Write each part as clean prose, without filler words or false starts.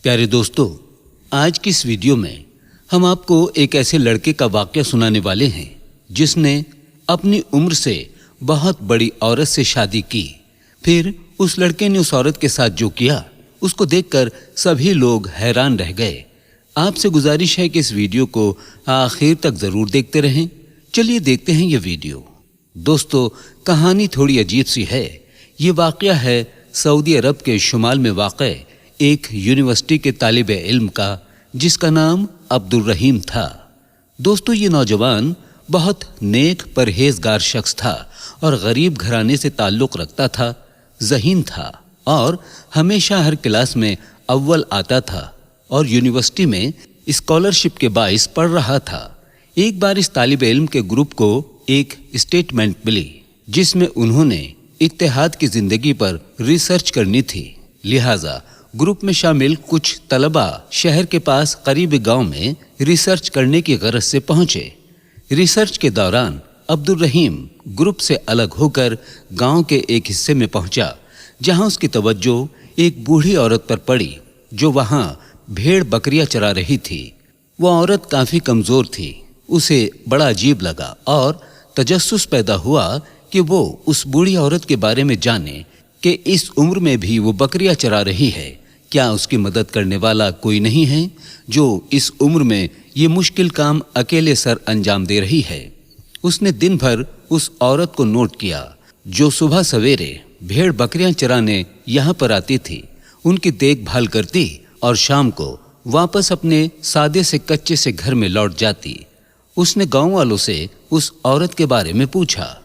प्यारे दोस्तों, आज की इस वीडियो में हम आपको एक ऐसे लड़के का वाकया सुनाने वाले हैं जिसने अपनी उम्र से बहुत बड़ी औरत से शादी की। फिर उस लड़के ने उस औरत के साथ जो किया उसको देखकर सभी लोग हैरान रह गए। आपसे गुजारिश है कि इस वीडियो को आखिर तक जरूर देखते रहें। चलिए देखते हैं ये वीडियो। दोस्तों, कहानी थोड़ी अजीब सी है। ये वाकया है सऊदी अरब के शुमाल में वाक़े एक यूनिवर्सिटी के तालिबे इल्म का, जिसका नाम अब्दुल रहीम था। दोस्तों, ये नौजवान बहुत नेक परहेजगार शख्स था और गरीब घराने से ताल्लुक़ रखता था। ज़हीन था और हमेशा हर क्लास में अव्वल आता था और यूनिवर्सिटी में स्कॉलरशिप के बाइस पढ़ रहा था। एक बार इस तालिबे इल्म के ग्रुप को एक स्टेटमेंट मिली जिसमें उन्होंने इत्तेहाद की जिंदगी पर रिसर्च करनी थी। लिहाजा ग्रुप में शामिल कुछ तलबा शहर के पास करीबी गांव में रिसर्च करने की गरज से पहुंचे। रिसर्च के दौरान अब्दुल रहीम ग्रुप से अलग होकर गांव के एक हिस्से में पहुंचा, जहां उसकी तवज्जो एक बूढ़ी औरत पर पड़ी जो वहां भेड़ बकरियां चरा रही थी। वह औरत काफी कमजोर थी। उसे बड़ा अजीब लगा और तजस्सुस पैदा हुआ कि वो उस बूढ़ी औरत के बारे में जाने कि इस उम्र में भी वो बकरियां चरा रही है। क्या उसकी मदद करने वाला कोई नहीं है जो इस उम्र में ये मुश्किल काम अकेले सर अंजाम दे रही है। उसने दिन भर उस औरत को नोट किया जो सुबह सवेरे भेड़ बकरियां चराने यहाँ पर आती थी, उनकी देखभाल करती और शाम को वापस अपने सादे से कच्चे से घर में लौट जाती। उसने गांव वालों से उस औरत के बारे में पूछा।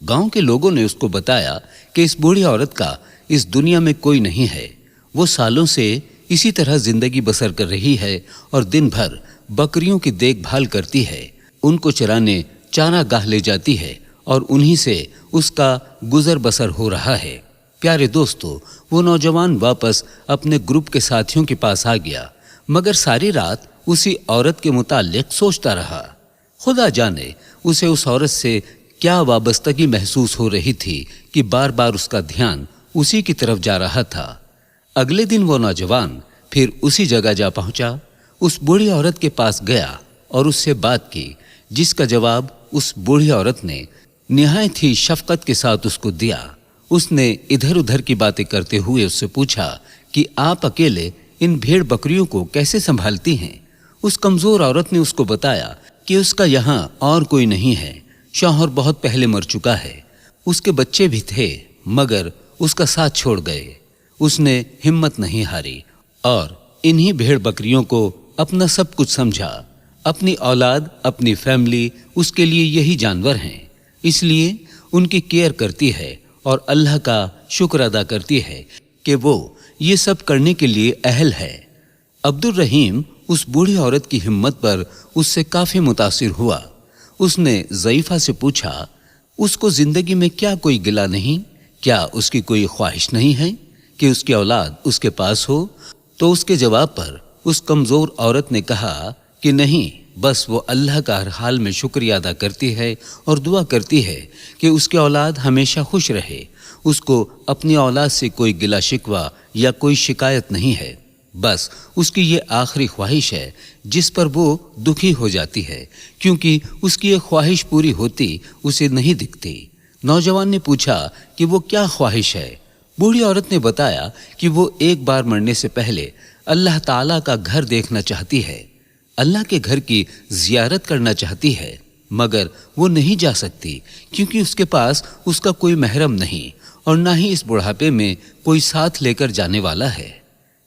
गांव के लोगों ने उसको बताया कि इस बूढ़ी औरत का इस दुनिया में कोई नहीं है। वो सालों से इसी तरह जिंदगी बसर कर रही है और दिन भर बकरियों की देखभाल करती है, उनको चराने चारागाह ले जाती है और उन्हीं से उसका गुजर बसर हो रहा है। प्यारे दोस्तों, वो नौजवान वापस अपने ग्रुप के साथियों के पास आ गया, मगर सारी रात उसी औरत के मुताल्लिक सोचता रहा। खुदा जाने उसे उस औरत से क्या वाबस्तगी महसूस हो रही थी कि बार बार उसका ध्यान उसी की तरफ जा रहा था। अगले दिन वो नौजवान फिर उसी जगह जा पहुंचा, उस बूढ़ी औरत के पास गया और उससे बात की, जिसका जवाब उस बूढ़ी औरत ने निहायत ही शफकत के साथ उसको दिया। उसने इधर उधर की बातें करते हुए उससे पूछा कि आप अकेले इन भेड़ बकरियों को कैसे संभालती हैं। उस कमजोर औरत ने उसको बताया कि उसका यहाँ और कोई नहीं है, शौहर बहुत पहले मर चुका है, उसके बच्चे भी थे मगर उसका साथ छोड़ गए। उसने हिम्मत नहीं हारी और इन्हीं भेड़ बकरियों को अपना सब कुछ समझा। अपनी औलाद, अपनी फैमिली उसके लिए यही जानवर हैं, इसलिए उनकी केयर करती है और अल्लाह का शुक्र अदा करती है कि वो ये सब करने के लिए अहल है। अब्दुल रहीम उस बूढ़ी औरत की हिम्मत पर उससे काफी मुतासिर हुआ। उसने ज़ईफा से पूछा, उसको जिंदगी में क्या कोई गिला नहीं, क्या उसकी कोई ख्वाहिश नहीं है कि उसकी औलाद उसके पास हो। तो उसके जवाब पर उस कमजोर औरत ने कहा कि नहीं, बस वो अल्लाह का हर हाल में शुक्रिया अदा करती है और दुआ करती है कि उसकी औलाद हमेशा खुश रहे। उसको अपनी औलाद से कोई गिला शिकवा या कोई शिकायत नहीं है। बस उसकी ये आखिरी ख्वाहिश है जिस पर वो दुखी हो जाती है, क्योंकि उसकी ये ख्वाहिश पूरी होती उसे नहीं दिखती। नौजवान ने पूछा कि वो क्या ख्वाहिश है। बूढ़ी औरत ने बताया कि वो एक बार मरने से पहले अल्लाह ताला का घर देखना चाहती है, अल्लाह के घर की जियारत करना चाहती है, मगर वो नहीं जा सकती क्योंकि उसके पास उसका कोई महरम नहीं और ना ही इस बुढ़ापे में कोई साथ लेकर जाने वाला है।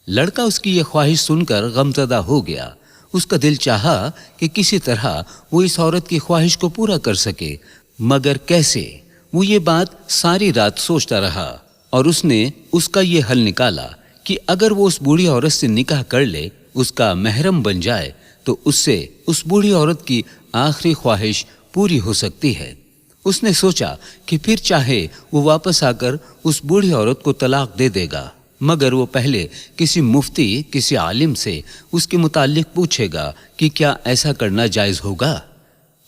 लड़का उसकी ये ख्वाहिश सुनकर गमज़दा हो गया। उसका दिल चाहा कि किसी तरह वो इस औरत की ख्वाहिश को पूरा कर सके, मगर कैसे? वो ये बात सारी रात सोचता रहा और उसने उसका ये हल निकाला कि अगर वो उस बूढ़ी औरत से निकाह कर ले, उसका महरम बन जाए, तो उससे उस बूढ़ी औरत की आखिरी ख्वाहिश पूरी हो सकती है। उसने सोचा कि फिर चाहे वो वापस आकर उस बूढ़ी औरत को तलाक दे देगा, मगर वो पहले किसी मुफ्ती, किसी आलिम से उसके मुतालिक पूछेगा कि क्या ऐसा करना जायज़ होगा।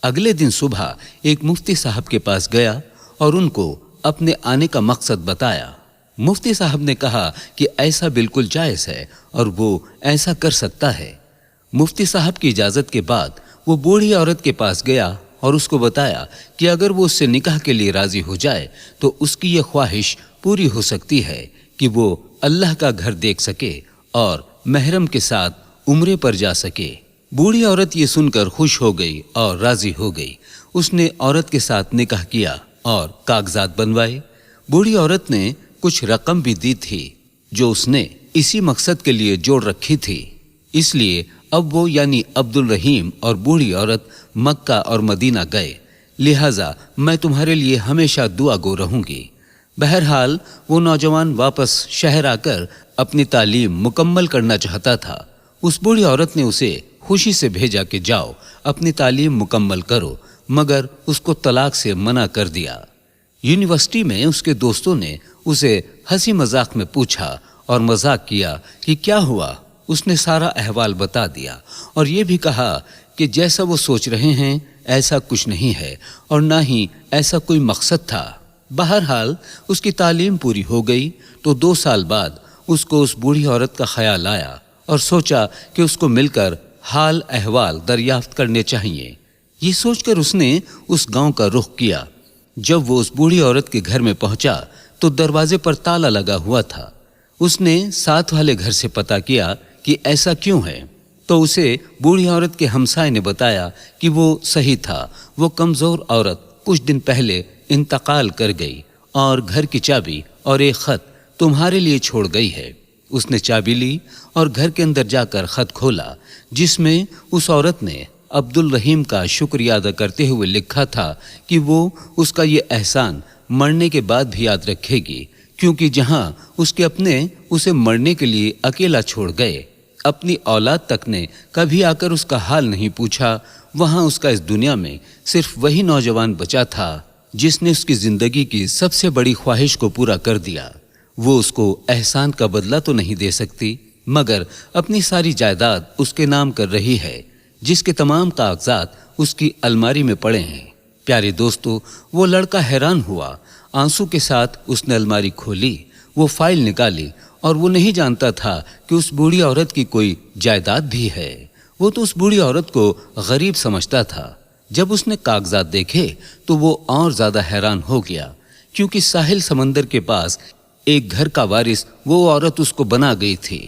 अगले दिन सुबह एक मुफ्ती साहब के पास गया और उनको अपने आने का मकसद बताया। مفتی صاحب نے کہا کہ ایسا بالکل جائز ہے اور وہ ایسا کر سکتا ہے۔ مفتی صاحب کی اجازت کے بعد وہ بوڑھی عورت کے پاس گیا اور اس کو بتایا کہ اگر وہ اس سے نکاح کے لیے راضی ہو جائے تو اس کی یہ خواہش پوری ہو سکتی ہے کہ وہ اللہ کا گھر دیکھ سکے اور محرم کے ساتھ عمرے پر جا سکے۔ بوڑھی عورت یہ سن کر خوش ہو گئی اور راضی ہو گئی۔ اس نے عورت کے ساتھ نکاح کیا اور کاغذات بنوائے۔ بوڑھی عورت نے کچھ رقم بھی دی تھی جو اس نے اسی مقصد کے لیے جوڑ رکھی تھی، اس لیے اب وہ یعنی عبد الرحیم اور بوڑھی عورت مکہ اور مدینہ گئے، لہٰذا میں تمہارے لیے ہمیشہ دعا گو رہوں گی۔ بہرحال وہ نوجوان واپس شہر آ کر اپنی تعلیم مکمل کرنا چاہتا تھا۔ اس بوڑھی عورت نے اسے خوشی سے بھیجا کہ جاؤ اپنی تعلیم مکمل کرو، مگر اس کو طلاق سے منع کر دیا۔ یونیورسٹی میں اس کے دوستوں نے اسے ہنسی مذاق میں پوچھا اور مذاق کیا کہ کیا ہوا۔ اس نے سارا احوال بتا دیا اور یہ بھی کہا کہ جیسا وہ سوچ رہے ہیں ایسا کچھ نہیں ہے اور نہ ہی ایسا کوئی مقصد تھا۔ بہرحال اس کی تعلیم پوری ہو گئی تو 2 سال بعد اس کو اس بوڑھی عورت کا خیال آیا اور سوچا کہ اس کو مل کر حال احوال دریافت کرنے چاہیے۔ یہ سوچ کر اس نے اس گاؤں کا رخ کیا۔ جب وہ اس بوڑھی عورت کے گھر میں پہنچا تو دروازے پر تالا لگا ہوا تھا۔ اس نے ساتھ والے گھر سے پتہ کیا کہ ایسا کیوں ہے، تو اسے بوڑھی عورت کے ہمسائے نے بتایا کہ وہ صحیح تھا، وہ کمزور عورت کچھ دن پہلے انتقال کر گئی اور گھر کی چابی اور ایک خط تمہارے لیے چھوڑ گئی ہے۔ اس نے چابی لی اور گھر کے اندر جا کر خط کھولا، جس میں اس عورت نے عبد الرحیم کا شکریہ ادا کرتے ہوئے لکھا تھا کہ وہ اس کا یہ احسان مرنے کے بعد بھی یاد رکھے گی، کیونکہ جہاں اس کے اپنے اسے مرنے کے لیے اکیلا چھوڑ گئے، اپنی اولاد تک نے کبھی آ کر اس کا حال نہیں پوچھا، وہاں اس کا اس دنیا میں صرف وہی نوجوان بچا تھا جس نے اس کی زندگی کی سب سے بڑی خواہش کو پورا کر دیا۔ وہ اس کو احسان کا بدلہ تو نہیں دے سکتی، مگر اپنی ساری جائیداد اس کے نام کر رہی ہے، جس کے تمام کاغذات اس کی الماری میں پڑے ہیں۔ پیارے دوستو، وہ لڑکا حیران ہوا، آنسو کے ساتھ اس نے الماری کھولی، وہ فائل نکالی اور وہ نہیں جانتا تھا کہ اس بوڑھی عورت کی کوئی جائیداد بھی ہے۔ وہ تو اس بوڑھی عورت کو غریب سمجھتا تھا۔ جب اس نے کاغذات دیکھے تو وہ اور زیادہ حیران ہو گیا، کیونکہ ساحل سمندر کے پاس ایک گھر کا وارث وہ عورت اس کو بنا گئی تھی۔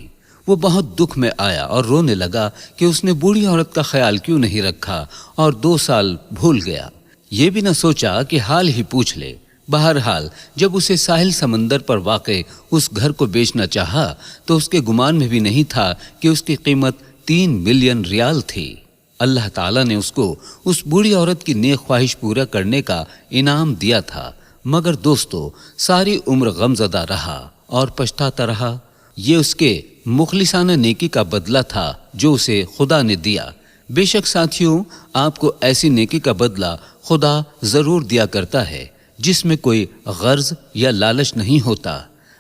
وہ بہت دکھ میں آیا اور رونے لگا کہ اس نے بوڑھی عورت کا خیال کیوں نہیں رکھا اور 2 سال بھول گیا، یہ بھی نہ سوچا کہ حال ہی پوچھ لے۔ بہرحال جب اسے ساحل سمندر پر واقع اس گھر کو بیچنا چاہا تو اس کے گمان میں بھی نہیں تھا کہ اس کی قیمت 3 ملین ریال تھی۔ اللہ تعالیٰ نے اس کو اس بوڑھی عورت کی نیک خواہش پورا کرنے کا انعام دیا تھا، مگر دوستو ساری عمر غمزدہ رہا اور پچھتاتا رہا۔ یہ اس کے مخلصانہ نیکی کا بدلہ تھا جو اسے خدا نے دیا۔ بے شک ساتھیوں، آپ کو ایسی نیکی کا بدلہ خدا ضرور دیا کرتا ہے جس میں کوئی غرض یا لالچ نہیں ہوتا۔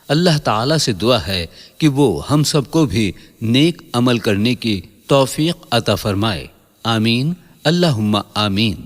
اللہ تعالیٰ سے دعا ہے کہ وہ ہم سب کو بھی نیک عمل کرنے کی توفیق عطا فرمائے۔ آمین، اللہم آمین۔